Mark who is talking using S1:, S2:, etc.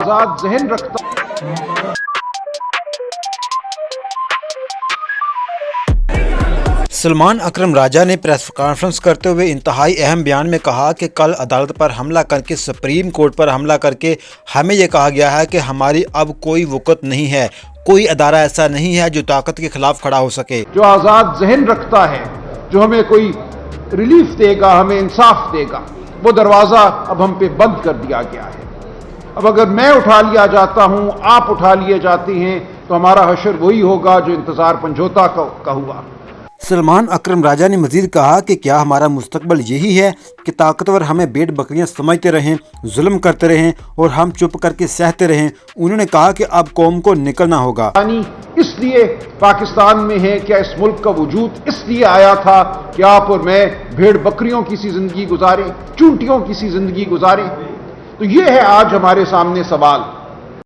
S1: آزاد ذہن رکھتا
S2: سلمان اکرم راجہ نے پریس کانفرنس کرتے ہوئے انتہائی اہم بیان میں کہا کہ کل عدالت پر حملہ کر کے سپریم کورٹ پر حملہ کر کے ہمیں یہ کہا گیا ہے کہ ہماری اب کوئی وقت نہیں ہے، کوئی ادارہ ایسا نہیں ہے جو طاقت کے خلاف کھڑا ہو سکے۔
S1: جو آزاد ذہن رکھتا ہے، جو ہمیں کوئی ریلیف دے گا، ہمیں انصاف دے گا، وہ دروازہ اب ہم پہ بند کر دیا گیا ہے۔ اب اگر میں اٹھا لیا جاتا ہوں، آپ اٹھا لیے جاتے ہیں، تو ہمارا حشر وہی ہوگا جو انتظار پنجوتا کا ہوا۔
S2: سلمان اکرم راجہ نے مزید کہا کہ کیا ہمارا مستقبل یہی ہے کہ طاقتور ہمیں بھیڑ بکریاں سمجھتے رہیں، ظلم کرتے رہیں اور ہم چپ کر کے سہتے رہیں؟ انہوں نے کہا کہ اب قوم کو نکلنا ہوگا۔
S1: اس لیے پاکستان میں ہے، کیا اس ملک کا وجود اس لیے آیا تھا کہ آپ اور میں بھیڑ بکریوں کی سی زندگی گزاریں، چونٹیوں کی سی زندگی گزاریں؟ تو یہ ہے آج ہمارے سامنے سوال۔